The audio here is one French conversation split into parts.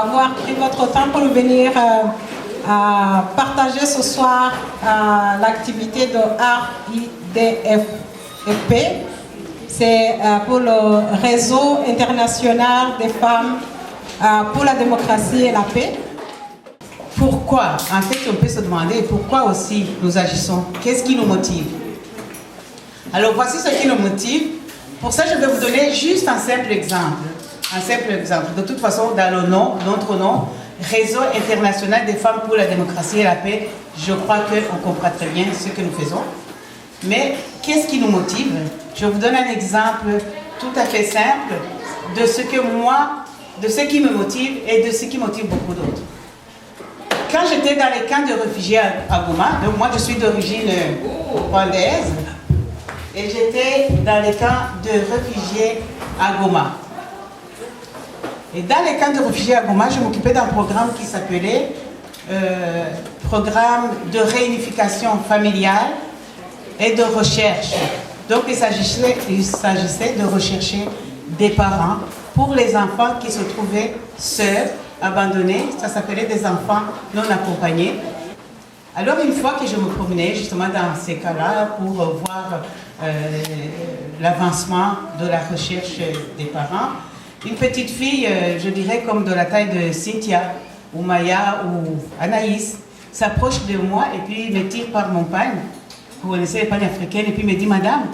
Avoir pris votre temps pour venir partager ce soir l'activité de RIDFP. C'est pour le réseau international des femmes pour la démocratie et la paix. Pourquoi? En fait, on peut se demander pourquoi aussi nous agissons. Qu'est-ce qui nous motive? Alors, voici ce qui nous motive. Pour ça, je vais vous donner juste un simple exemple. Un simple exemple. De toute façon, dans le nom, notre nom, Réseau international des femmes pour la démocratie et la paix, je crois qu'on comprend très bien ce que nous faisons. Mais qu'est-ce qui nous motive? Je vous donne un exemple tout à fait simple de ce que moi, de ce qui me motive et de ce qui motive beaucoup d'autres. Quand j'étais dans les camps de réfugiés à Goma, donc moi je suis d'origine rwandaise, et j'étais dans les camps de réfugiés à Goma. Et dans les camps de réfugiés à Goma, je m'occupais d'un programme qui s'appelait Programme de réunification familiale et de recherche. Donc il s'agissait de rechercher des parents pour les enfants qui se trouvaient seuls, abandonnés. Ça s'appelait des enfants non accompagnés. Alors une fois que je me promenais justement dans ces cas-là pour voir l'avancement de la recherche des parents, une petite fille, je dirais comme de la taille de Cynthia, ou Maya, ou Anaïs, s'approche de moi et puis me tire par mon pagne. Vous connaissez les pagnes africaines, et puis me dit, Madame,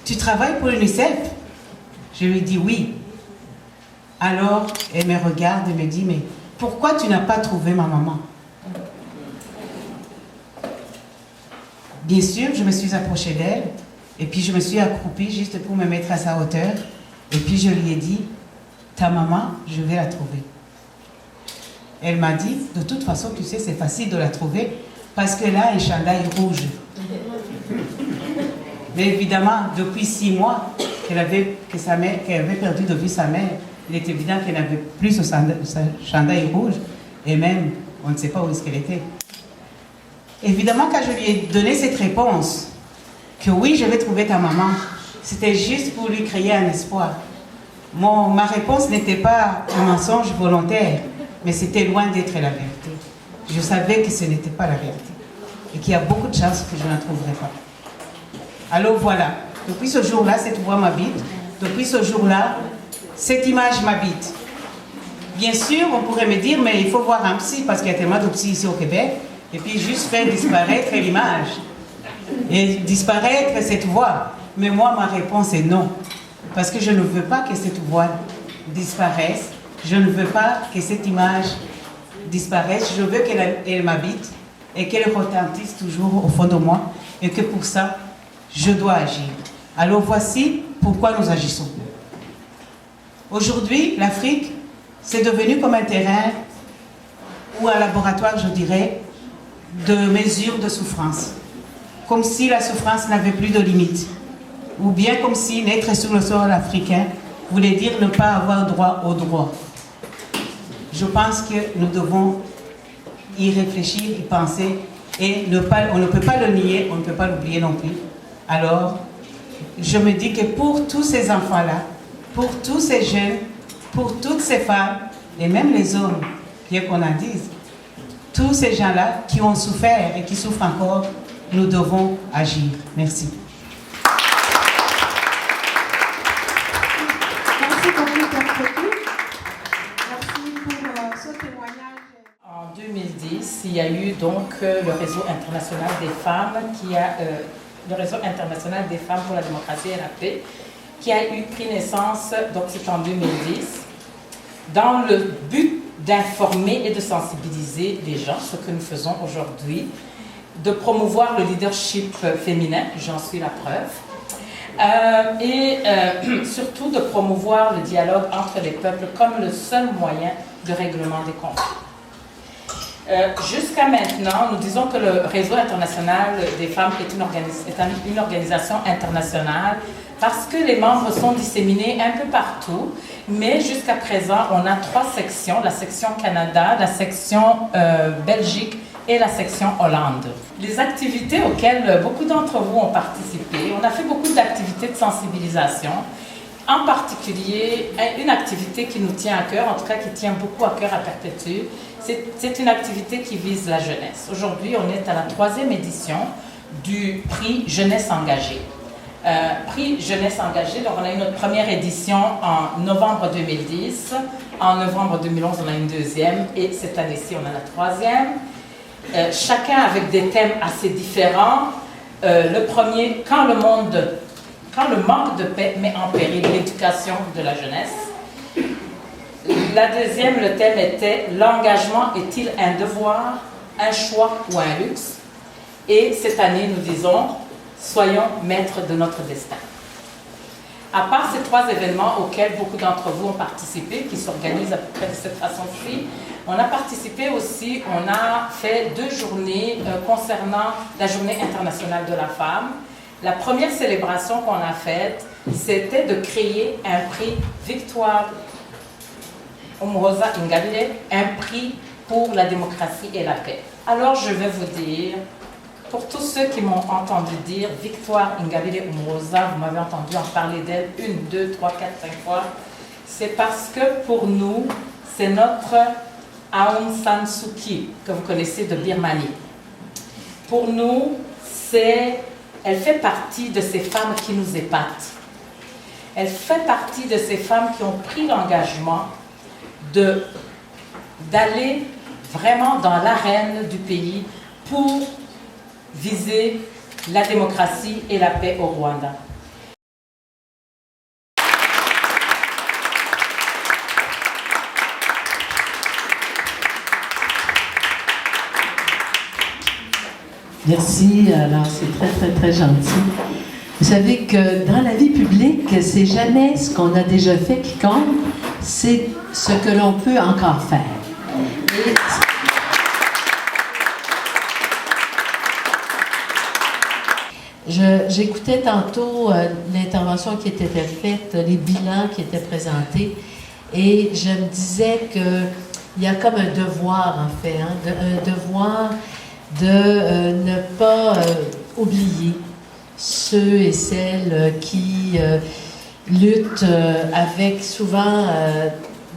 tu travailles pour l'UNICEF? Je lui dis oui. Alors, elle me regarde et me dit, mais pourquoi tu n'as pas trouvé ma maman? Bien sûr, je me suis approchée d'elle, et puis je me suis accroupie juste pour me mettre à sa hauteur, et puis je lui ai dit, ta maman, je vais la trouver. Elle m'a dit, de toute façon, tu sais, c'est facile de la trouver, parce qu'elle a un chandail rouge. Mais évidemment, depuis 6 mois qu'elle avait perdu de vue sa mère, il est évident qu'elle n'avait plus ce chandail rouge, et même, on ne sait pas où est-ce qu'elle était. Évidemment, quand je lui ai donné cette réponse, que oui, je vais trouver ta maman, c'était juste pour lui créer un espoir. Ma réponse n'était pas un mensonge volontaire, mais c'était loin d'être la vérité. Je savais que ce n'était pas la vérité, et qu'il y a beaucoup de chances que je ne la trouverais pas. Alors voilà, depuis ce jour-là, cette voix m'habite. Depuis ce jour-là, cette image m'habite. Bien sûr, on pourrait me dire, mais il faut voir un psy, parce qu'il y a tellement de psy ici au Québec, et puis juste faire disparaître l'image, et disparaître cette voix. Mais moi, ma réponse est non, parce que je ne veux pas que cette voix disparaisse, je ne veux pas que cette image disparaisse, je veux qu'elle m'habite, et qu'elle retentisse toujours au fond de moi, et que pour ça, je dois agir. Alors voici pourquoi nous agissons. Aujourd'hui, l'Afrique, c'est devenu comme un terrain ou un laboratoire, je dirais, de mesure de souffrance. Comme si la souffrance n'avait plus de limites. Ou bien comme si naître sur le sol africain voulait dire ne pas avoir droit au droit. Je pense que nous devons y réfléchir, y penser, et on ne peut pas le nier, on ne peut pas l'oublier non plus. Alors, je me dis que pour tous ces enfants-là, pour tous ces jeunes, pour toutes ces femmes, et même les hommes, bien qu'on en dise, tous ces gens-là qui ont souffert et qui souffrent encore, nous devons agir. Merci. Merci beaucoup, merci pour ce témoignage. En 2010, il y a eu donc le réseau international des femmes le réseau international des femmes pour la démocratie et la paix qui a pris naissance, donc c'est en 2010, dans le but d'informer et de sensibiliser les gens, ce que nous faisons aujourd'hui, de promouvoir le leadership féminin, j'en suis la preuve, Surtout de promouvoir le dialogue entre les peuples comme le seul moyen de règlement des conflits. Jusqu'à maintenant, nous disons que le Réseau international des femmes est une organisation internationale parce que les membres sont disséminés un peu partout, mais jusqu'à présent, on a 3 sections, la section Canada, la section Belgique et la section Hollande. Les activités auxquelles beaucoup d'entre vous ont participé, on a fait beaucoup d'activités de sensibilisation, en particulier une activité qui nous tient à cœur, en tout cas qui tient beaucoup à cœur à Perpétue, c'est une activité qui vise la jeunesse. Aujourd'hui, on est à la 3e édition du prix Jeunesse engagée. Prix Jeunesse engagée, donc on a eu notre première édition en novembre 2010, en novembre 2011 on a une 2e et cette année-ci on a la 3e. Chacun avec des thèmes assez différents. Le premier, quand le manque de paix met en péril l'éducation de la jeunesse. La 2e, le thème était « L'engagement est-il un devoir, un choix ou un luxe ?» Et cette année, nous disons « Soyons maîtres de notre destin ». À part ces 3 événements auxquels beaucoup d'entre vous ont participé, qui s'organisent à peu près de cette façon-ci, on a participé aussi, on a fait 2 journées concernant la Journée internationale de la femme. La première célébration qu'on a faite, c'était de créer un prix Victoire Umuhoza Ingabire, un prix pour la démocratie et la paix. Alors je vais vous dire, pour tous ceux qui m'ont entendu dire Victoire Ingabire Umuhoza, vous m'avez entendu en parler d'elle 1, 2, 3, 4, 5 fois, c'est parce que pour nous, c'est notre Aung San Suu Kyi, que vous connaissez de Birmanie. Pour nous, elle fait partie de ces femmes qui nous épatent. Elle fait partie de ces femmes qui ont pris l'engagement d'aller vraiment dans l'arène du pays pour viser la démocratie et la paix au Rwanda. Merci, alors c'est très très très gentil. Vous savez que dans la vie publique, c'est jamais ce qu'on a déjà fait qui compte, c'est ce que l'on peut encore faire. J'écoutais tantôt l'intervention qui était faite, les bilans qui étaient présentés, et je me disais qu'il y a comme un devoir en fait, un devoir de ne pas oublier ceux et celles qui luttent avec souvent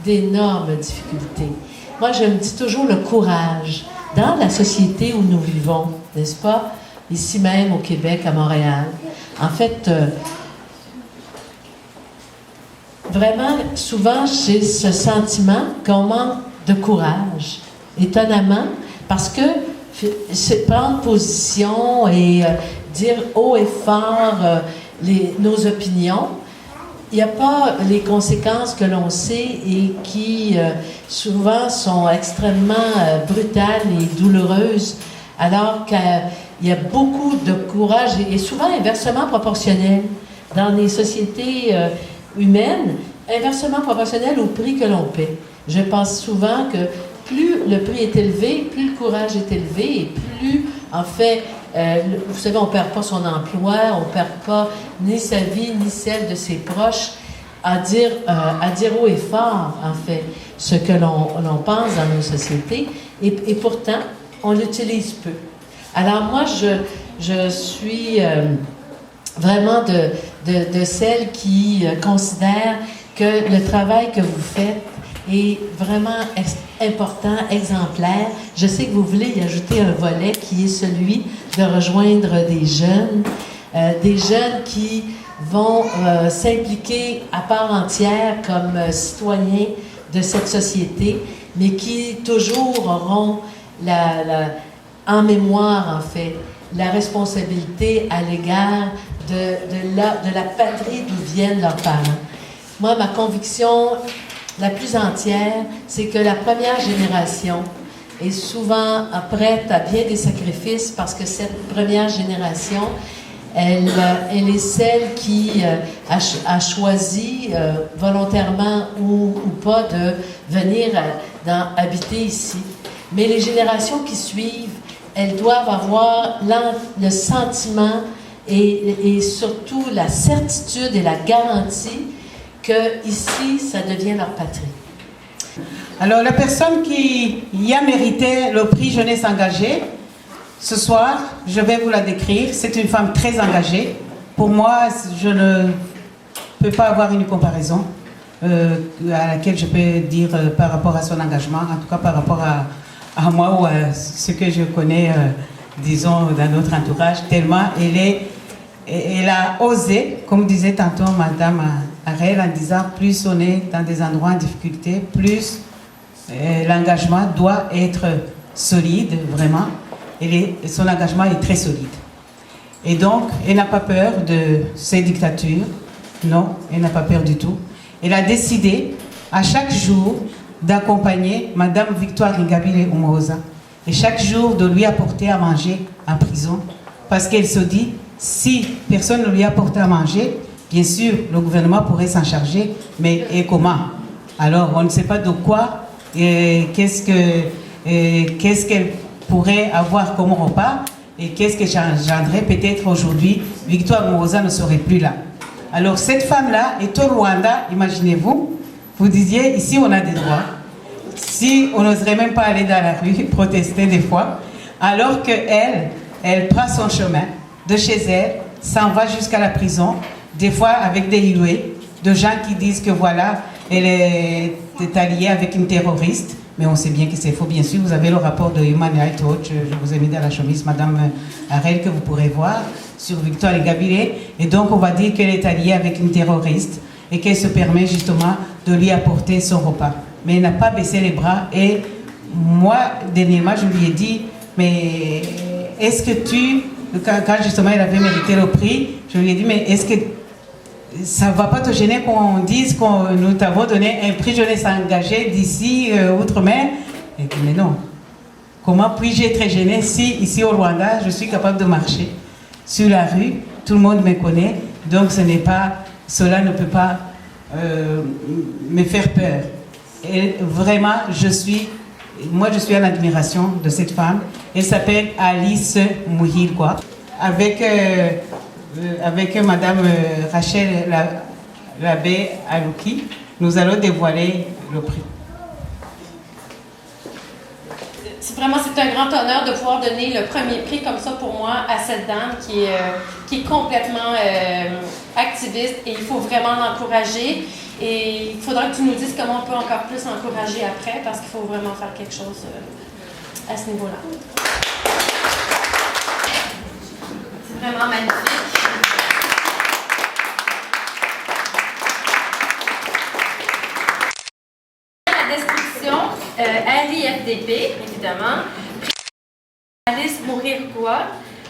d'énormes difficultés. Moi, je me dis toujours le courage dans la société où nous vivons, n'est-ce pas? Ici même au Québec, à Montréal. En fait, vraiment, souvent, j'ai ce sentiment qu'on manque de courage, étonnamment, parce que prendre position et dire haut et fort nos opinions, il n'y a pas les conséquences que l'on sait et qui souvent sont extrêmement brutales et douloureuses, alors qu'il y a beaucoup de courage et souvent inversement proportionnel dans les sociétés humaines, inversement proportionnel au prix que l'on paie. Je pense souvent que plus le prix est élevé, plus le courage est élevé et plus, en fait, vous savez, on ne perd pas son emploi, on ne perd pas ni sa vie, ni celle de ses proches à dire haut et fort, en fait, ce que l'on pense dans nos sociétés. Et pourtant, on l'utilise peu. Alors moi, je suis vraiment de celles qui considèrent que le travail que vous faites est vraiment important, exemplaire. Je sais que vous voulez y ajouter un volet qui est celui de rejoindre des jeunes qui vont s'impliquer à part entière comme citoyens de cette société, mais qui toujours auront en mémoire, en fait, la responsabilité à l'égard de la patrie d'où viennent leurs parents. Moi, ma conviction la plus entière, c'est que la première génération est souvent prête à bien des sacrifices parce que cette première génération Elle est celle qui a choisi volontairement ou pas de venir habiter ici. Mais les générations qui suivent, elles doivent avoir le sentiment et surtout la certitude et la garantie que ici, ça devient leur patrie. Alors, la personne qui y a mérité le prix Jeunesse engagée, ce soir, je vais vous la décrire. C'est une femme très engagée. Pour moi, je ne peux pas avoir une comparaison à laquelle je peux dire par rapport à son engagement, en tout cas par rapport à moi ou à ce que je connais, disons, dans notre entourage, tellement elle a osé, comme disait tantôt Madame Arel, en disant plus on est dans des endroits en difficulté, plus l'engagement doit être solide, vraiment. Son engagement est très solide. Et donc, elle n'a pas peur de ces dictatures. Non, elle n'a pas peur du tout. Elle a décidé, à chaque jour, d'accompagner Madame Victoire Ingabire Umuhoza. Et chaque jour, de lui apporter à manger en prison. Parce qu'elle se dit, si personne ne lui apporte à manger, bien sûr, le gouvernement pourrait s'en charger, mais et comment? Alors, on ne sait pas de quoi, qu'est-ce qu'elle pourrait avoir comme repas, et qu'est-ce que j'engendrerais peut-être aujourd'hui, Victoire Umuhoza ne serait plus là. Alors, cette femme-là est au Rwanda, imaginez-vous, vous disiez, ici on a des droits. Si on n'oserait même pas aller dans la rue, protester des fois, alors qu'elle, elle prend son chemin de chez elle, s'en va jusqu'à la prison, des fois avec des huées, de gens qui disent que voilà, elle est alliée avec une terroriste, mais on sait bien que c'est faux, bien sûr. Vous avez le rapport de Human Rights Watch, je vous ai mis dans la chemise, Madame Arel, que vous pourrez voir, sur Victoire Ingabire, et donc on va dire qu'elle est alliée avec une terroriste, et qu'elle se permet justement de lui apporter son repas. Mais elle n'a pas baissé les bras, et moi, dernièrement, je lui ai dit, mais est-ce que quand justement elle avait mérité le prix, je lui ai dit, mais est-ce que ça ne va pas te gêner qu'on dise que nous t'avons donné un prix jeunesse engagée d'ici, outre-mer? Elle dit, mais non. Comment puis-je être gênée si, ici au Rwanda, je suis capable de marcher sur la rue, tout le monde me connaît, donc cela ne peut pas me faire peur. Et vraiment, je suis en admiration de cette femme. Elle s'appelle Alice Muhirwa. Avec Madame Rachel Labé Alouki, nous allons dévoiler le prix. C'est un grand honneur de pouvoir donner le premier prix comme ça pour moi à cette dame qui est complètement activiste, et il faut vraiment l'encourager. Et il faudra que tu nous dises comment on peut encore plus l'encourager après, parce qu'il faut vraiment faire quelque chose à ce niveau-là. C'est vraiment magnifique. La description, RIFDP, évidemment. Alice Muhirwa,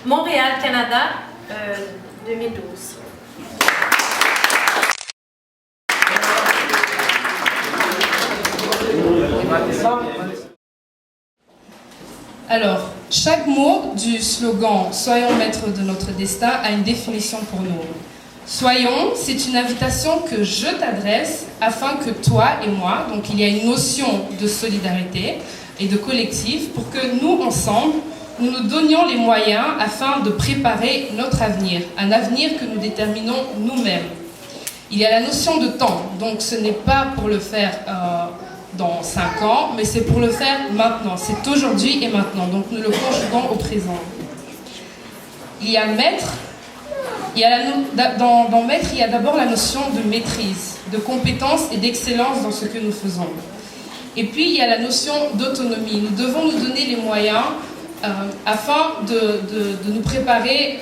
Montréal, Canada, 2012. Alors, chaque mot du slogan « Soyons maîtres de notre destin » a une définition pour nous. Soyons, c'est une invitation que je t'adresse afin que toi et moi, donc il y a une notion de solidarité et de collectif, pour que nous, ensemble, nous nous donnions les moyens afin de préparer notre avenir, un avenir que nous déterminons nous-mêmes. Il y a la notion de temps, donc ce n'est pas pour le faire dans 5 ans, mais c'est pour le faire maintenant. C'est aujourd'hui et maintenant, donc nous le conjuguons au présent. Il y a maître, dans maître, il y a d'abord la notion de maîtrise, de compétence et d'excellence dans ce que nous faisons. Et puis il y a la notion d'autonomie. Nous devons nous donner les moyens afin de nous préparer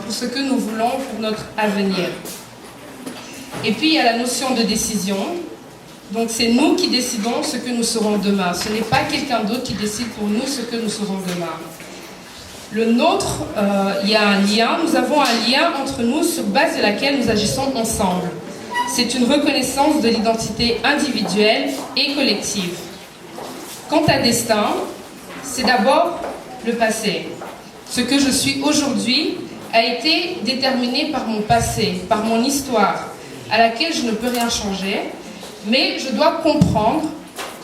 pour ce que nous voulons pour notre avenir. Et puis il y a la notion de décision. Donc c'est nous qui décidons ce que nous serons demain. Ce n'est pas quelqu'un d'autre qui décide pour nous ce que nous serons demain. Le nôtre, il y a un lien. Nous avons un lien entre nous sur base de laquelle nous agissons ensemble. C'est une reconnaissance de l'identité individuelle et collective. Quant à destin, c'est d'abord le passé. Ce que je suis aujourd'hui a été déterminée par mon passé, par mon histoire, à laquelle je ne peux rien changer, mais je dois comprendre,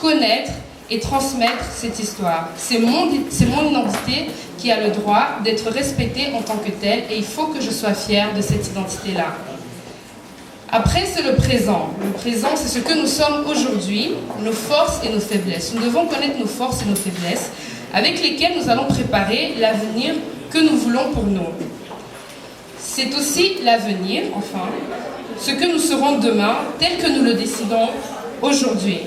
connaître et transmettre cette histoire. C'est mon identité qui a le droit d'être respectée en tant que telle, et il faut que je sois fière de cette identité-là. Après, c'est le présent. Le présent, c'est ce que nous sommes aujourd'hui, nos forces et nos faiblesses. Nous devons connaître nos forces et nos faiblesses, avec lesquelles nous allons préparer l'avenir que nous voulons pour nous. C'est aussi l'avenir, enfin, ce que nous serons demain, tel que nous le décidons aujourd'hui.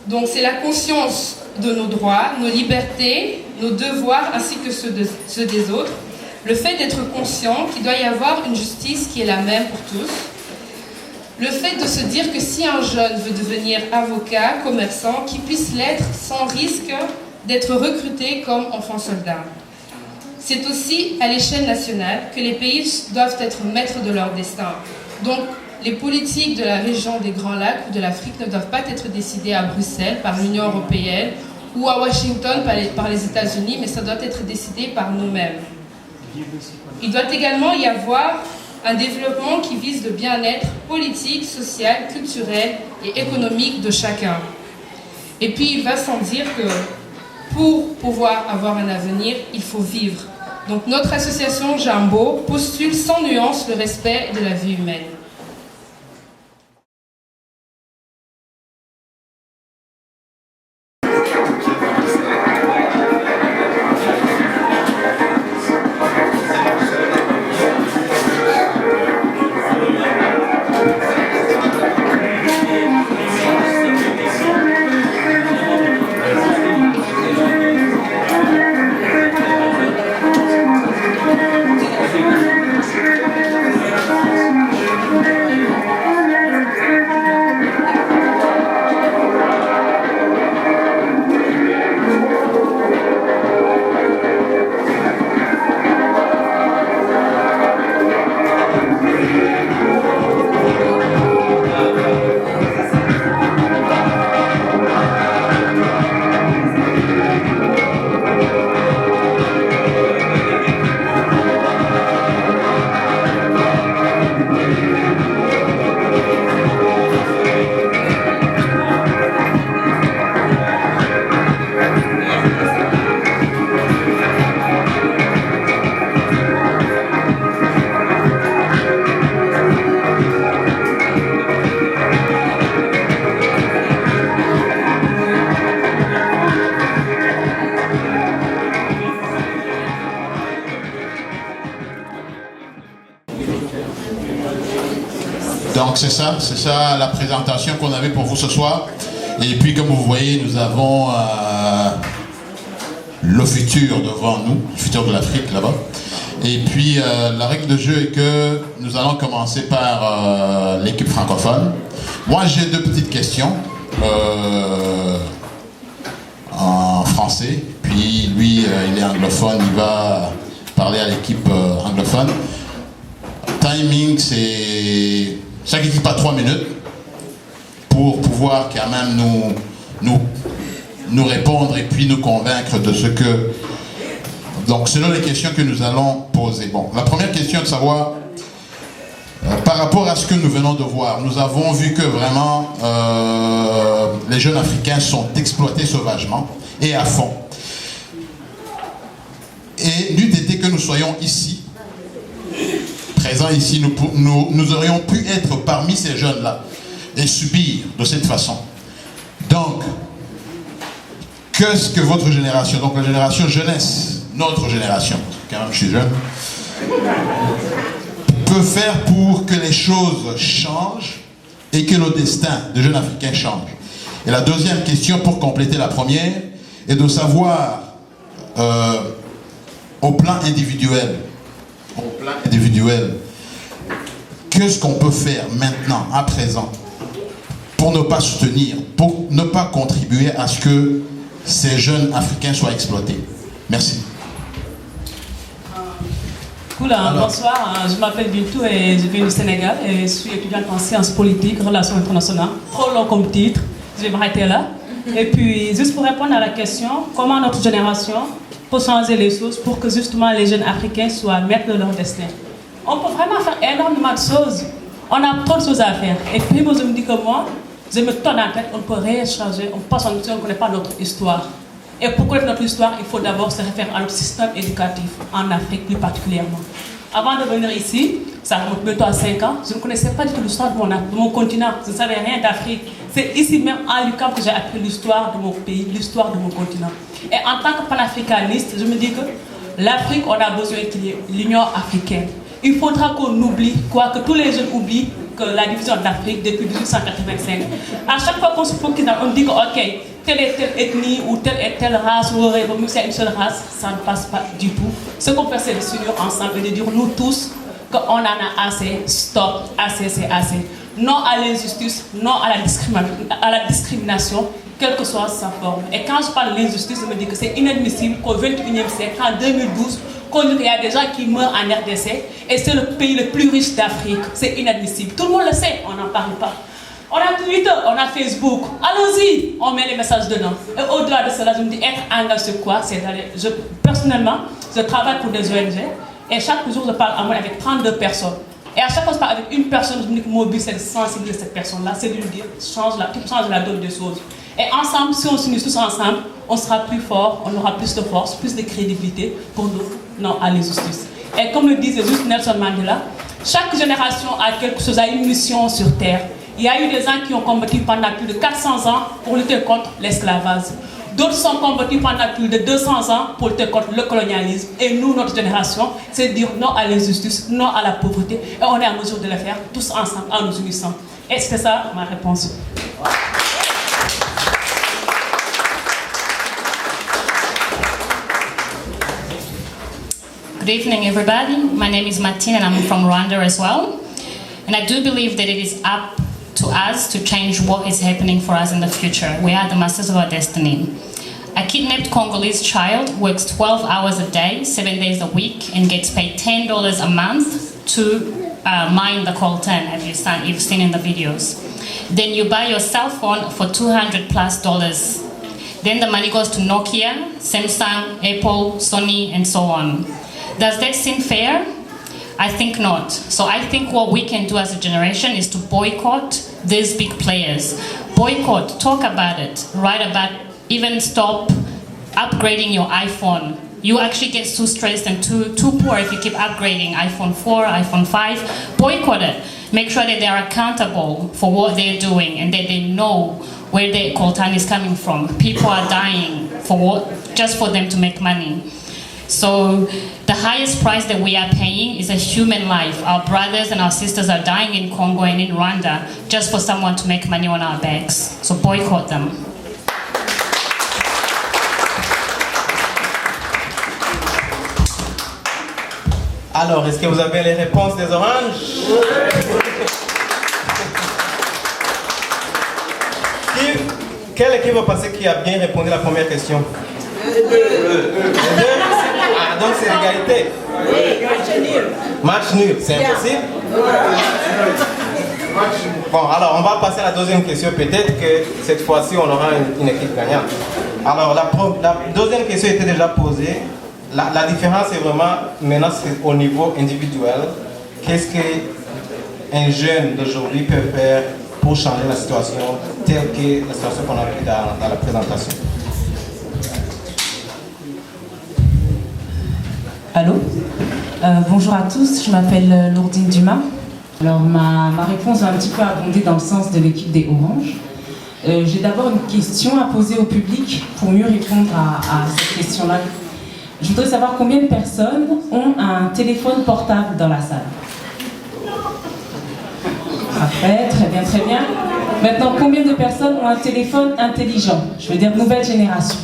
Donc c'est la conscience de nos droits, nos libertés, nos devoirs, ainsi que ceux des autres. Le fait d'être conscient qu'il doit y avoir une justice qui est la même pour tous. Le fait de se dire que si un jeune veut devenir avocat, commerçant, qu'il puisse l'être sans risque d'être recruté comme enfant soldat. C'est aussi à l'échelle nationale que les pays doivent être maîtres de leur destin. Donc, les politiques de la région des Grands Lacs ou de l'Afrique ne doivent pas être décidées à Bruxelles par l'Union européenne ou à Washington par les États-Unis, mais ça doit être décidé par nous-mêmes. Il doit également y avoir un développement qui vise le bien-être politique, social, culturel et économique de chacun. Et puis, il va sans dire que pour pouvoir avoir un avenir, il faut vivre. Donc, notre association Jambo postule sans nuance le respect de la vie humaine. Donc c'est ça la présentation qu'on avait pour vous ce soir. Et puis comme vous voyez, nous avons le futur devant nous, le futur de l'Afrique là-bas. Et puis la règle de jeu est que nous allons commencer par l'équipe francophone. Moi j'ai deux petites questions en français. Puis lui il est anglophone, il va parler à l'équipe anglophone. Timing c'est... Ça qui ne dit pas 3 minutes pour pouvoir quand même nous répondre et puis nous convaincre de ce que... Donc, selon les questions que nous allons poser. Bon, la première question est de savoir, par rapport à ce que nous venons de voir, nous avons vu que vraiment les jeunes Africains sont exploités sauvagement et à fond. Et n'eût été que nous soyons ici, présents ici, nous aurions pu être parmi ces jeunes-là et subir de cette façon. Donc, qu'est-ce que votre génération, donc la génération jeunesse, notre génération, quand même je suis jeune, peut faire pour que les choses changent et que le destin des jeunes Africains change? Et la deuxième question, pour compléter la première, est de savoir au plan individuel, qu'est-ce qu'on peut faire maintenant, à présent, pour ne pas soutenir, pour ne pas contribuer à ce que ces jeunes Africains soient exploités? Merci. Cool, bonsoir, je m'appelle Bintou et je viens du Sénégal et je suis étudiante en sciences politiques, relations internationales. Trop long comme titre, je vais m'arrêter là. Et puis, juste pour répondre à la question, comment notre génération peut changer les choses pour que justement les jeunes africains soient maîtres de leur destin. On peut vraiment faire énormément de choses. On a trop de choses à faire. Et puis, moi, je me dis que moi, je me tourne en tête, on ne peut rien changer, on passe en on ne connaît pas notre histoire. Et pour connaître notre histoire, il faut d'abord se référer à notre système éducatif, en Afrique plus particulièrement. Avant de venir ici, ça remonte bientôt à 5 ans, je ne connaissais pas du tout l'histoire de mon continent, je ne savais rien d'Afrique. C'est ici même à l'UQAM que j'ai appris l'histoire de mon pays, l'histoire de mon continent. Et en tant que panafricaniste, je me dis que l'Afrique, on a besoin qu'il y ait l'Union africaine. Il faudra qu'on oublie, quoi, que tous les jeunes oublient que la division d'Afrique depuis 1885. À chaque fois qu'on se focus, on dit que ok, telle et telle ethnie ou telle et telle race, ou c'est une seule race, ça ne passe pas du tout. Ce qu'on fait, c'est de s'unir ensemble et de dire nous tous qu'on en a assez, stop, assez, c'est assez. Non à l'injustice, non à la discrimination, quelle que soit sa forme. Et quand je parle de l'injustice, je me dis que c'est inadmissible qu'au XXIe siècle, en 2012, qu'il y a des gens qui meurent en RDC et c'est le pays le plus riche d'Afrique. C'est inadmissible. Tout le monde le sait, on n'en parle pas. On a Twitter, on a Facebook. Allons-y, on met les messages dedans. Et au-delà de cela, je me dis être engagé sur quoi? C'est d'aller. Personnellement, je travaille pour des ONG et chaque jour, je parle à moi avec 32 personnes. Et à chaque fois que je parle avec une personne, je me dis que mon but, c'est de sensibiliser cette personne-là, c'est de lui dire change la donne des choses. Et ensemble, si on s'unit tous ensemble, on sera plus fort, on aura plus de force, plus de crédibilité pour nous, non à l'injustice. Et comme le disait juste Nelson Mandela, chaque génération a quelque chose, a une mission sur Terre. Il y a eu des gens qui ont combattu pendant plus de 400 ans pour lutter contre l'esclavage. D'autres sont combattus pendant plus de 200 ans pour lutter contre le colonialisme. Et nous, notre génération, c'est de dire non à l'injustice, non à la pauvreté. Et on est en mesure de le faire tous ensemble, en nous unissant. Et c'était ça ma réponse. Good evening, everybody. My name is Martine and I'm from Rwanda as well. And I do believe that it is up to us to change what is happening for us in the future. We are the masters of our destiny. A kidnapped Congolese child works 12 hours a day, 7 days a week, and gets paid $10 a month to mine the coltan, as you've seen in the videos. Then you buy your cell phone for $200+. Then the money goes to Nokia, Samsung, Apple, Sony, and so on. Does that seem fair? I think not. So I think what we can do as a generation is to boycott these big players. Boycott, talk about it, write about it, even stop upgrading your iPhone. You actually get too stressed and too poor if you keep upgrading iPhone 4, iPhone 5. Boycott it. Make sure that they are accountable for what they're doing and that they know where the coltan is coming from. People are dying just for them to make money. So the highest price that we are paying is a human life. Our brothers and our sisters are dying in Congo and in Rwanda just for someone to make money on our backs. So boycott them. Alors, est-ce que vous avez les réponses des oranges? Quelle équipe va passer qui a bien répondu à la première question? Les deux. Ah, donc c'est l'égalité. Match nul, c'est impossible. Bon, alors on va passer à la deuxième question. Peut-être que cette fois-ci on aura une équipe gagnante. Alors la deuxième question était déjà posée. La différence est vraiment, maintenant c'est au niveau individuel. Qu'est-ce qu'un jeune d'aujourd'hui peut faire pour changer la situation telle que la situation qu'on a vue dans la présentation? Allô, bonjour à tous, je m'appelle Lourdine Dumas. Alors ma réponse va un petit peu abonder dans le sens de l'équipe des Oranges. J'ai d'abord une question à poser au public pour mieux répondre à cette question-là. Je voudrais savoir combien de personnes ont un téléphone portable dans la salle. Parfait, très bien, très bien. Maintenant, combien de personnes ont un téléphone intelligent? Je veux dire nouvelle génération.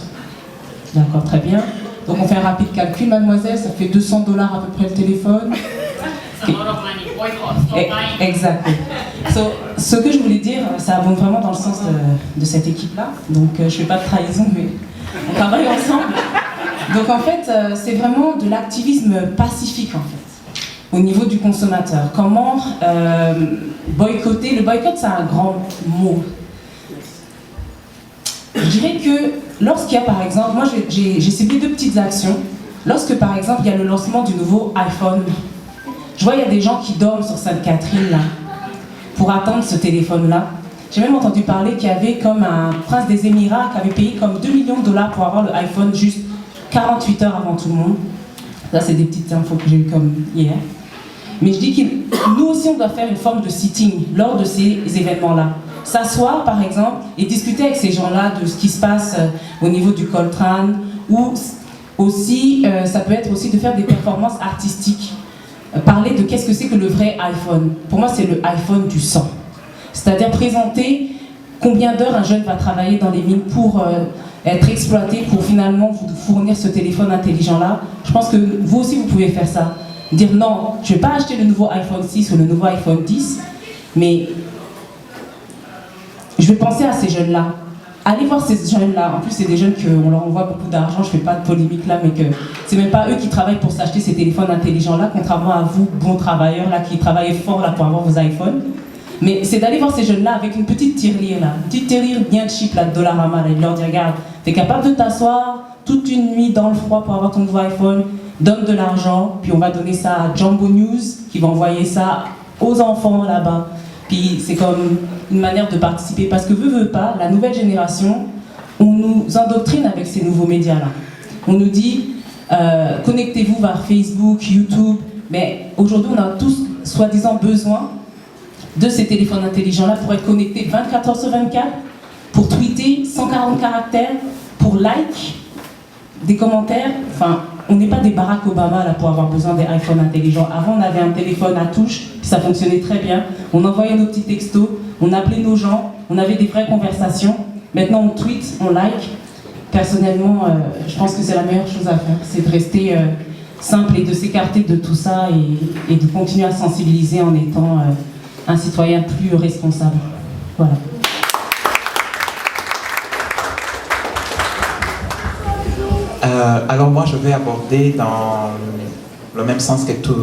D'accord, très bien. Donc on fait un rapide calcul, mademoiselle, ça fait $200 à peu près le téléphone. Exact. Ce que je voulais dire, ça abonde vraiment dans le sens de cette équipe-là. Donc je ne fais pas de trahison, mais on travaille ensemble. Donc en fait, c'est vraiment de l'activisme pacifique en fait, au niveau du consommateur. Comment boycotter? Le boycott, c'est un grand mot. Je Je dirais que lorsqu'il y a par exemple, moi j'ai ciblé 2 petites actions. Lorsque par exemple il y a le lancement du nouveau iPhone, je vois il y a des gens qui dorment sur Sainte-Catherine là, pour attendre ce téléphone-là. J'ai même entendu parler qu'il y avait comme un prince des Émirats qui avait payé comme $2 millions pour avoir le iPhone juste 48 heures avant tout le monde. Ça c'est des petites infos que j'ai eues comme hier. Mais je dis que nous aussi on doit faire une forme de sitting lors de ces événements-là. S'asseoir par exemple et discuter avec ces gens-là de ce qui se passe au niveau du Coltrane, ou aussi ça peut être aussi de faire des performances artistiques. Parler de qu'est-ce que c'est que le vrai iPhone. Pour moi c'est le iPhone du sang. C'est-à-dire présenter combien d'heures un jeune va travailler dans les mines pour être exploité, pour finalement vous fournir ce téléphone intelligent-là. Je pense que vous aussi vous pouvez faire ça. Dire non, je ne vais pas acheter le nouveau iPhone 6 ou le nouveau iPhone 10, mais je vais penser à ces jeunes-là. Allez voir ces jeunes-là. En plus, c'est des jeunes qu'on leur envoie beaucoup d'argent. Je ne fais pas de polémique là, mais que c'est même pas eux qui travaillent pour s'acheter ces téléphones intelligents-là, contrairement à vous, bons travailleurs, là, qui travaillez fort là, pour avoir vos iPhones. Mais c'est d'aller voir ces jeunes-là avec une petite tirelire, là, une petite tirelire bien cheap, là, de Dollarama, là, et de leur dire, regarde, tu es capable de t'asseoir toute une nuit dans le froid pour avoir ton nouveau iPhone, donne de l'argent, puis on va donner ça à Jumbo News, qui va envoyer ça aux enfants là-bas. Puis c'est comme une manière de participer, parce que veut pas, la nouvelle génération, on nous endoctrine avec ces nouveaux médias-là. On nous dit, connectez-vous vers Facebook, YouTube, mais aujourd'hui on a tous soi-disant besoin de ces téléphones intelligents-là pour être connectés 24 heures sur 24, pour tweeter 140 caractères, pour like des commentaires. Enfin, on n'est pas des Barack Obama là pour avoir besoin des iPhones intelligents. Avant, on avait un téléphone à touche, puis ça fonctionnait très bien. On envoyait nos petits textos, on appelait nos gens, on avait des vraies conversations. Maintenant, on tweet, on like. Personnellement, je pense que c'est la meilleure chose à faire, c'est de rester simple et de s'écarter de tout ça et de continuer à sensibiliser en étant un citoyen plus responsable. Voilà. Alors moi je vais aborder dans le même sens que tous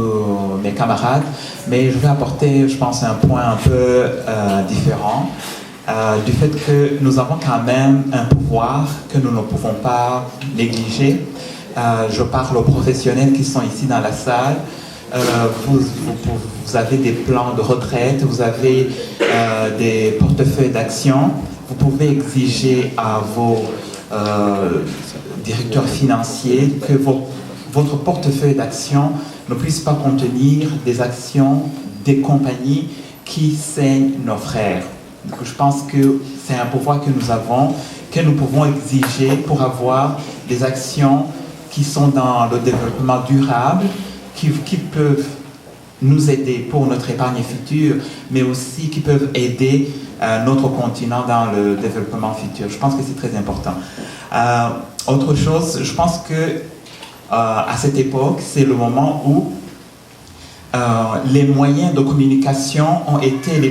mes camarades, mais je vais apporter, je pense, un point un peu différent, du fait que nous avons quand même un pouvoir que nous ne pouvons pas négliger. Je parle aux professionnels qui sont ici dans la salle. Vous avez des plans de retraite, vous avez des portefeuilles d'action. Vous pouvez exiger à vos directeurs financiers que votre portefeuille d'action ne puisse pas contenir des actions des compagnies qui saignent nos frères. Donc, je pense que c'est un pouvoir que nous avons, que nous pouvons exiger pour avoir des actions qui sont dans le développement durable, qui peuvent nous aider pour notre épargne future, mais aussi qui peuvent aider notre continent dans le développement futur. Je pense que c'est très important. Autre chose, je pense que à cette époque, c'est le moment où les moyens de communication ont été les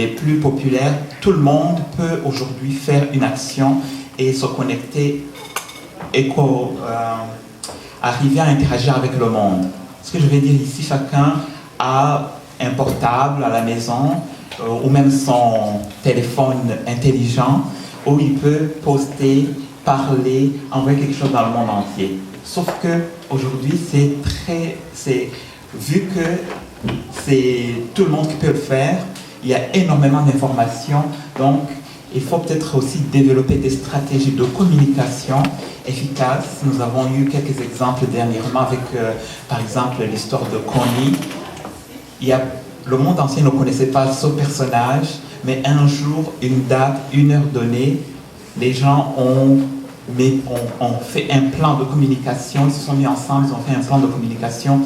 plus populaires. Tout le monde peut aujourd'hui faire une action et se connecter et arriver à interagir avec le monde. Ce que je vais dire ici, chacun a un portable à la maison ou même son téléphone intelligent où il peut poster, parler, envoyer quelque chose dans le monde entier. Sauf que aujourd'hui, vu que c'est tout le monde qui peut le faire, il y a énormément d'informations, donc il faut peut-être aussi développer des stratégies de communication efficaces. Nous avons eu quelques exemples dernièrement avec, par exemple, l'histoire de Connie. Le monde entier ne connaissait pas ce personnage, mais un jour, une date, une heure donnée, les gens ont fait un plan de communication, ils se sont mis ensemble, ils ont fait un plan de communication,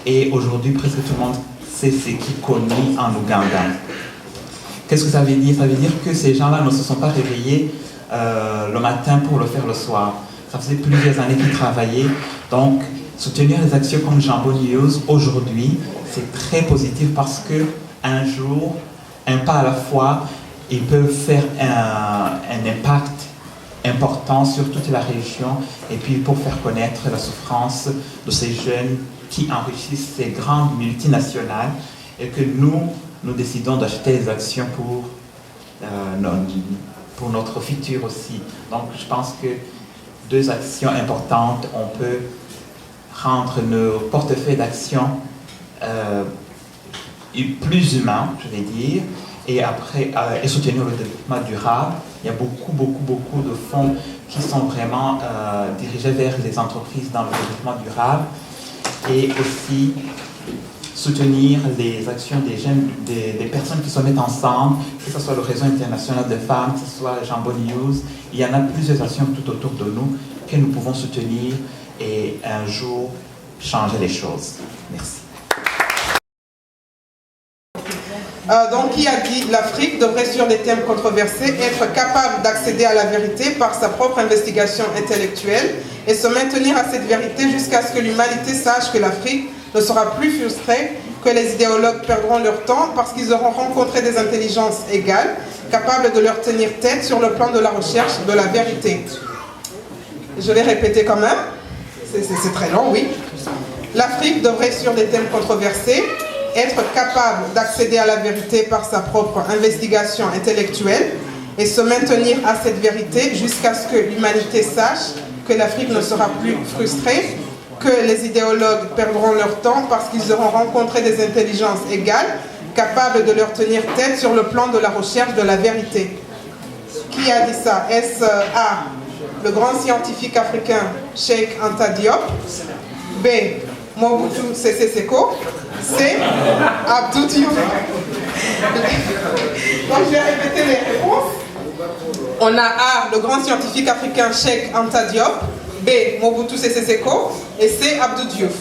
et aujourd'hui, presque tout le monde sait ce qu'est Connie en Ouganda. Qu'est-ce que ça veut dire? Ça veut dire que ces gens-là ne se sont pas réveillés le matin pour le faire le soir. Ça faisait plusieurs années qu'ils travaillaient. Donc, soutenir les actions comme Jumbo News aujourd'hui, c'est très positif parce qu'un jour, un pas à la fois, ils peuvent faire un impact important sur toute la région et puis pour faire connaître la souffrance de ces jeunes qui enrichissent ces grandes multinationales et que nous décidons d'acheter les actions pour notre futur aussi. Donc je pense que 2 actions importantes, on peut rendre nos portefeuilles d'action plus humains, je vais dire, et après et soutenir le développement durable. Il y a beaucoup de fonds qui sont vraiment dirigés vers les entreprises dans le développement durable, et aussi soutenir les actions des jeunes, des personnes qui se mettent ensemble, que ce soit le réseau international des femmes, que ce soit Jambo News. Il y en a plusieurs actions tout autour de nous que nous pouvons soutenir et un jour changer les choses. Merci. Donc, qui a dit l'Afrique devrait, sur des thèmes controversés, être capable d'accéder à la vérité par sa propre investigation intellectuelle et se maintenir à cette vérité jusqu'à ce que l'humanité sache que l'Afrique ne sera plus frustrée, que les idéologues perdront leur temps parce qu'ils auront rencontré des intelligences égales, capables de leur tenir tête sur le plan de la recherche de la vérité. Je vais répéter quand même, c'est très long, oui. L'Afrique devrait, sur des thèmes controversés, être capable d'accéder à la vérité par sa propre investigation intellectuelle et se maintenir à cette vérité jusqu'à ce que l'humanité sache que l'Afrique ne sera plus frustrée, que les idéologues perdront leur temps parce qu'ils auront rencontré des intelligences égales, capables de leur tenir tête sur le plan de la recherche de la vérité. Qui a dit ça? Est-ce A, le grand scientifique africain Cheikh Anta Diop, B, Mobutu Sese Seko, C, Abdou Diouf? Donc je vais répéter les réponses. On a A, le grand scientifique africain Cheikh Anta Diop, B, Mobutu Sese Seko, et C, Abdou Diouf.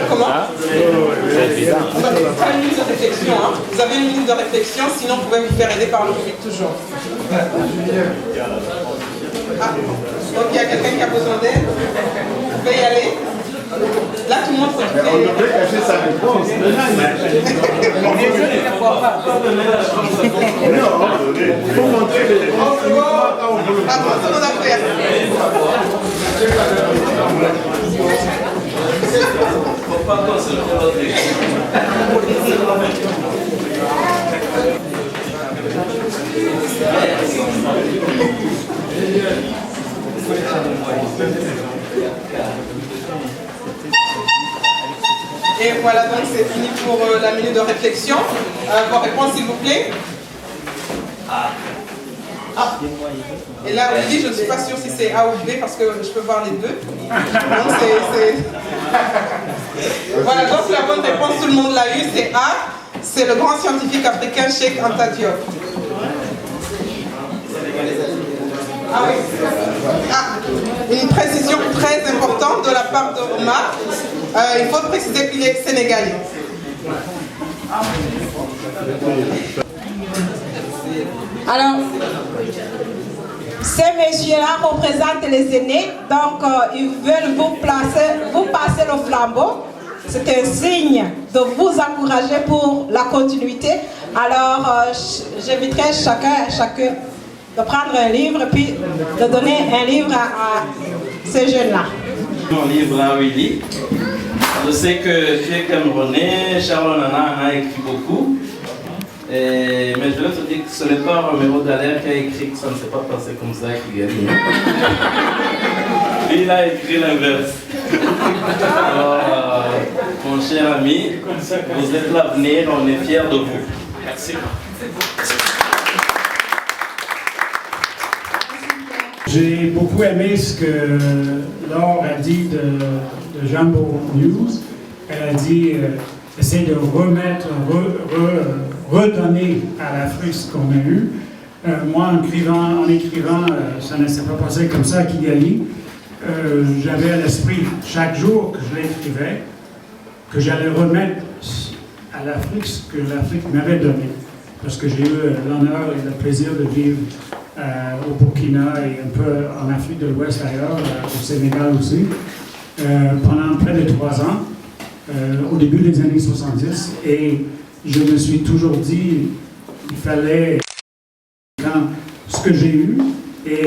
Comment? On va faire une minute de réflexion. Hein. Vous avez une minute de réflexion, sinon vous pouvez vous faire aider par le public toujours. Ah, donc il y a quelqu'un qui a besoin d'aide. Vous pouvez y aller. Là, tout le monde peut faire. On devrait cacher sa réponse. Il faut montrer les réponses. Attention aux affaires. Et voilà, donc c'est fini pour la minute de réflexion. Vos réponses, s'il vous plaît. Ah. Et là, on dit, je ne suis pas sûre si c'est A ou B parce que je peux voir les deux. Donc, voilà, donc la bonne réponse, tout le monde l'a eu, c'est A. C'est le grand scientifique africain Cheikh Anta Diop. Ah oui. Ah, une précision très importante de la part de Omar. Il faut préciser qu'il est sénégalais. Alors, ces messieurs-là représentent les aînés, donc ils veulent vous passer le flambeau. C'est un signe de vous encourager pour la continuité. Alors, j'inviterai chacun de prendre un livre et puis de donner un livre à ces jeunes-là. Mon livre à Willy. Je sais que tu es camerounais, Charles en a écrit beaucoup. Mais je vais te dire que ce n'est pas Roméo Dallaire qui a écrit que ça ne s'est pas passé comme ça qu'il gagne. Il a écrit l'inverse. Alors, mon cher ami, vous êtes l'avenir, on est fiers de vous. Merci. J'ai beaucoup aimé ce que Laure a dit de Jambo News. Elle a dit essayer de remettre, redonner à l'Afrique ce qu'on a eu. Moi, en écrivant ça ne s'est pas passé comme ça à Kigali. J'avais à l'esprit chaque jour que je l'écrivais, que j'allais remettre à l'Afrique ce que l'Afrique m'avait donné. Parce que j'ai eu l'honneur et le plaisir de vivre au Burkina et un peu en Afrique de l'Ouest ailleurs, au Sénégal aussi, pendant près de 3 ans, au début des années 70. Et je me suis toujours dit, il fallait, dans ce que j'ai eu, et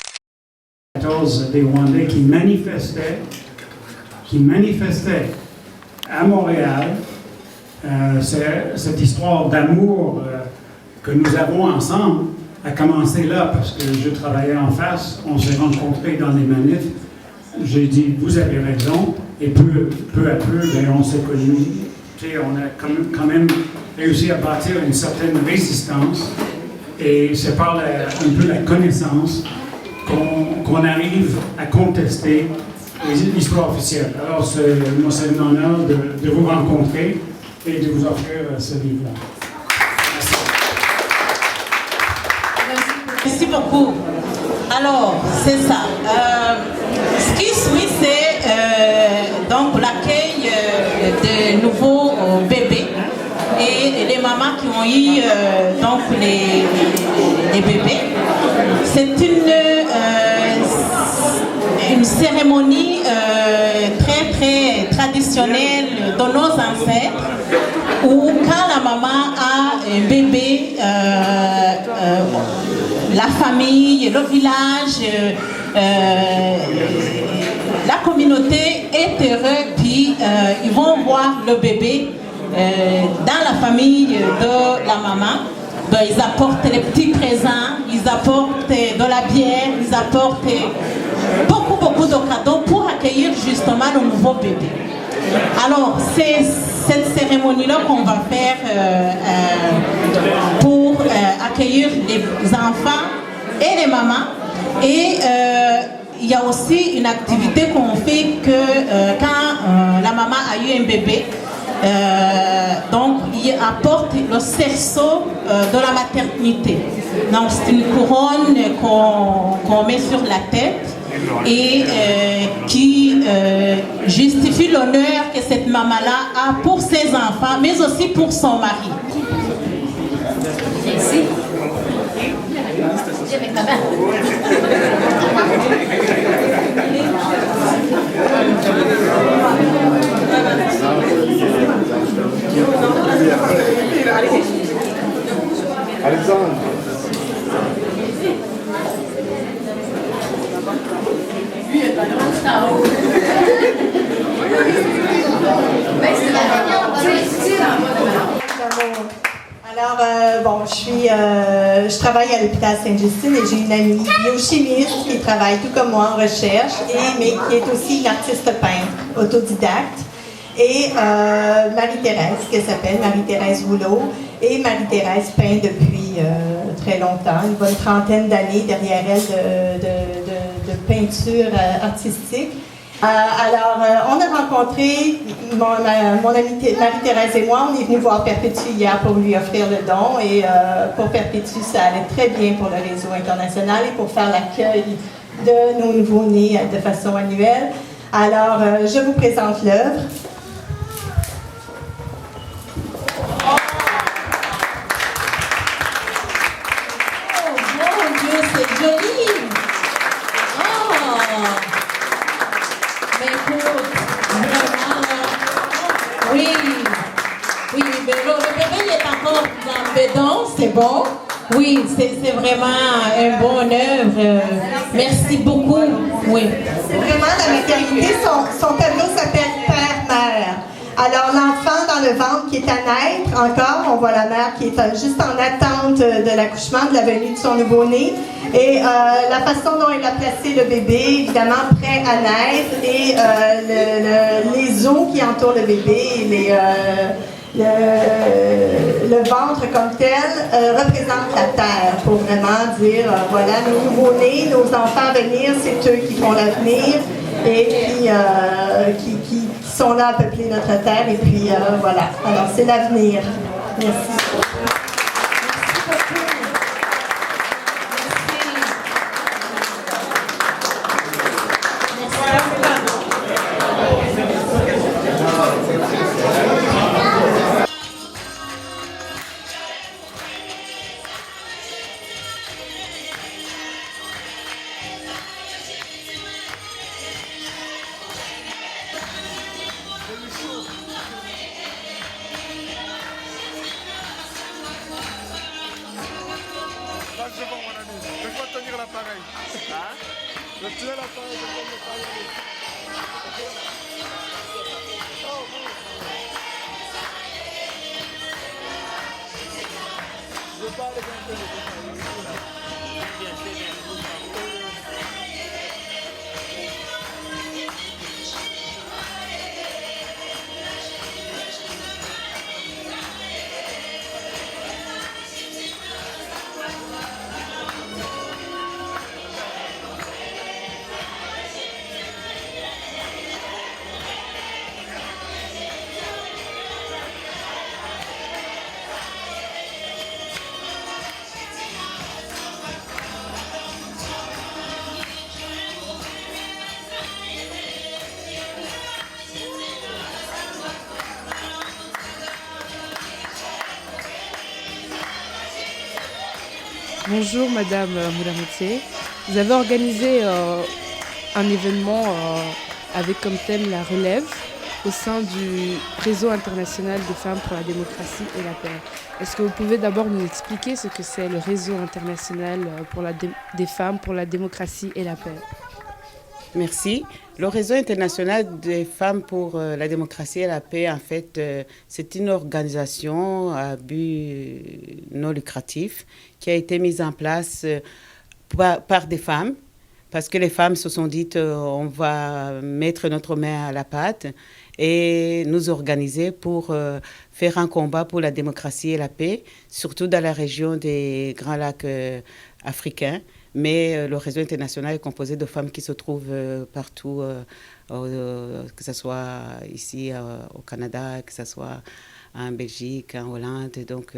14 des Rwandais qui manifestaient à Montréal. Cette histoire d'amour que nous avons ensemble a commencé là, parce que je travaillais en face, on s'est rencontrés dans les manifs. J'ai dit, vous avez raison, et peu à peu, ben, on s'est connus. On a quand même réussi à bâtir une certaine résistance, et c'est par un peu la connaissance qu'on arrive à contester l'histoire officielle. Alors, moi, c'est un honneur de vous rencontrer et de vous offrir ce livre-là. Merci beaucoup. Alors, c'est ça. Ce qui suit, c'est donc l'accueil de nouveaux bébés et les mamans qui ont eu donc les bébés. C'est une cérémonie très très traditionnelle de nos ancêtres, où quand la maman a un bébé, la famille, le village, la communauté est heureuse, puis ils vont voir le bébé dans la famille de la maman. Ben, ils apportent les petits présents, ils apportent de la bière, ils apportent beaucoup de cadeaux pour accueillir justement le nouveau bébé. Alors, c'est cette cérémonie-là qu'on va faire pour accueillir les enfants et les mamans. Et il y a aussi une activité qu'on fait que quand la maman a eu un bébé, donc il apporte le cerceau de la maternité. Donc c'est une couronne qu'on met sur la tête et qui justifie l'honneur que cette maman-là a pour ses enfants, mais aussi pour son mari. Merci. Avec ma main. Alexandre. Alors, bon, je travaille à l'hôpital Sainte-Justine et j'ai une amie biochimiste qui travaille tout comme moi en recherche, mais qui est aussi une artiste peintre, autodidacte. Et Marie-Thérèse, qui s'appelle Marie-Thérèse Rouleau. Et Marie-Thérèse peint depuis très longtemps, une bonne trentaine d'années derrière elle de peinture artistique. Alors, on a rencontré, mon amie Marie-Thérèse et moi, on est venus voir Perpétue hier pour lui offrir le don. Et pour Perpétue, ça allait très bien pour le réseau international et pour faire l'accueil de nos nouveaux-nés de façon annuelle. Alors, je vous présente l'œuvre. C'est bon. Oui, c'est vraiment un bon œuvre. Merci beaucoup. Oui. C'est vraiment la maternité. Son tableau s'appelle Père-Mère. Alors, l'enfant dans le ventre qui est à naître encore, on voit la mère qui est juste en attente de l'accouchement, de la venue de son nouveau-né. Et la façon dont elle a placé le bébé, évidemment prêt à naître, et les os qui entourent le bébé, le ventre comme tel représente la terre pour vraiment dire voilà, nos nouveaux-nés, nos enfants à venir, c'est eux qui font l'avenir et qui sont là à peupler notre terre. Et puis voilà, alors c'est l'avenir. Merci. Oh, Bonjour Madame Moulametier. Vous avez organisé un événement avec comme thème la relève au sein du réseau international des femmes pour la démocratie et la paix. Est-ce que vous pouvez d'abord nous expliquer ce que c'est le réseau international pour des femmes pour la démocratie et la paix? Merci. Le réseau international des femmes pour la démocratie et la paix, en fait, c'est une organisation à but non lucratif qui a été mise en place par des femmes, parce que les femmes se sont dites on va mettre notre main à la pâte et nous organiser pour faire un combat pour la démocratie et la paix, surtout dans la région des Grands Lacs africains. Mais le réseau international est composé de femmes qui se trouvent partout, que ce soit ici au Canada, que ce soit en Belgique, en Hollande. Donc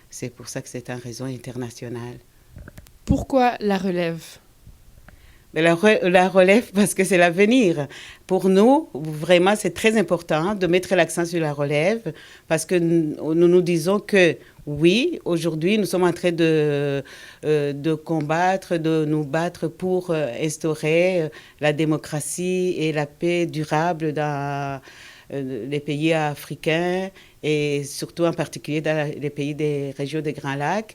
c'est pour ça que c'est un réseau international. Pourquoi la relève? Mais la relève parce que c'est l'avenir. Pour nous, vraiment, c'est très important de mettre l'accent sur la relève parce que nous nous disons que oui, aujourd'hui, nous sommes en train de combattre, de nous battre pour instaurer la démocratie et la paix durable dans les pays africains et surtout en particulier dans les pays des régions des Grands Lacs.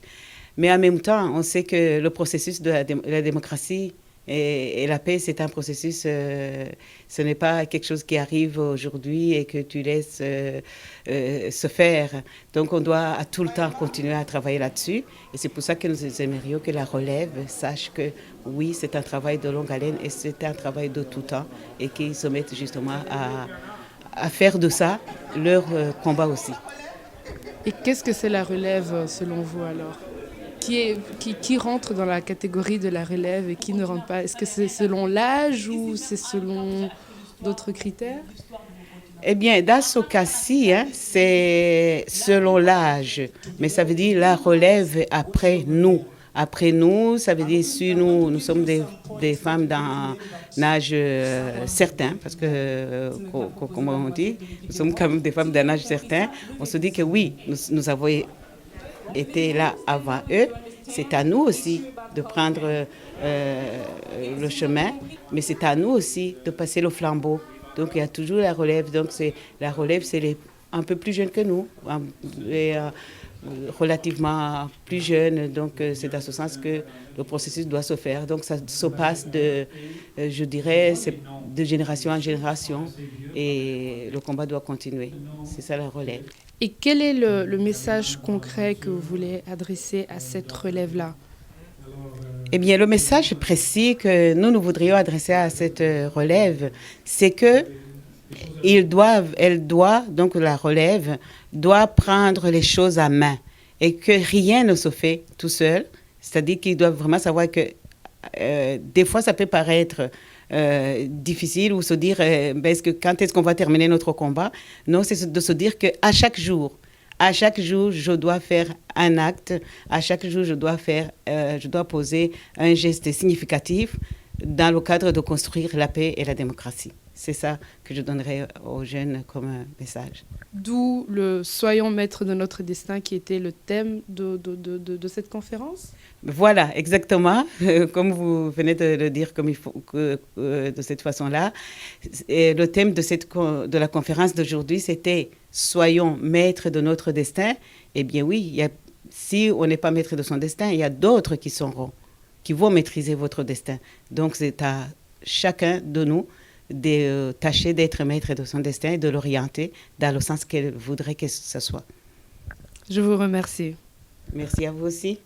Mais en même temps, on sait que le processus de la démocratie et la paix, c'est un processus, ce n'est pas quelque chose qui arrive aujourd'hui et que tu laisses se faire. Donc on doit à tout le temps continuer à travailler là-dessus. Et c'est pour ça que nous aimerions que la relève sache que oui, c'est un travail de longue haleine et c'est un travail de tout temps et qu'ils se mettent justement à faire de ça leur combat aussi. Et qu'est-ce que c'est la relève selon vous alors ? Qui rentre dans la catégorie de la relève et qui ne rentre pas? Est-ce que c'est selon l'âge ou c'est selon d'autres critères? Eh bien, dans ce cas-ci, c'est selon l'âge. Mais ça veut dire la relève après nous. Après nous, ça veut dire si nous sommes des femmes d'un âge certain, parce que, comme on dit, nous sommes quand même des femmes d'un âge certain, on se dit que oui, nous avons été là avant eux, c'est à nous aussi de prendre le chemin, mais c'est à nous aussi de passer le flambeau. Donc il y a toujours la relève. Donc la relève, c'est les un peu plus jeunes que nous, relativement plus jeunes. Donc c'est dans ce sens que le processus doit se faire. Donc ça se passe je dirais, de génération en génération et le combat doit continuer. C'est ça la relève. Et quel est le message concret que vous voulez adresser à cette relève-là? Eh bien, le message précis que nous voudrions adresser à cette relève, c'est que donc la relève doit prendre les choses à main et que rien ne se fait tout seul. C'est-à-dire qu'ils doivent vraiment savoir que des fois, ça peut paraître difficile ou se dire quand est-ce qu'on va terminer notre combat. Non, c'est de se dire qu'à chaque jour, je dois faire un acte. À chaque jour, je dois poser un geste significatif dans le cadre de construire la paix et la démocratie. C'est ça que je donnerais aux jeunes comme message. D'où le « Soyons maîtres de notre destin » qui était le thème de cette conférence? Voilà, exactement. Comme vous venez de le dire de cette façon-là. Et le thème de la conférence d'aujourd'hui, c'était « Soyons maîtres de notre destin ». Eh bien oui, si on n'est pas maître de son destin, il y a d'autres qui vont maîtriser votre destin. Donc c'est à chacun de nous de tâcher d'être maître de son destin et de l'orienter dans le sens qu'elle voudrait que ce soit. Je vous remercie. Merci à vous aussi.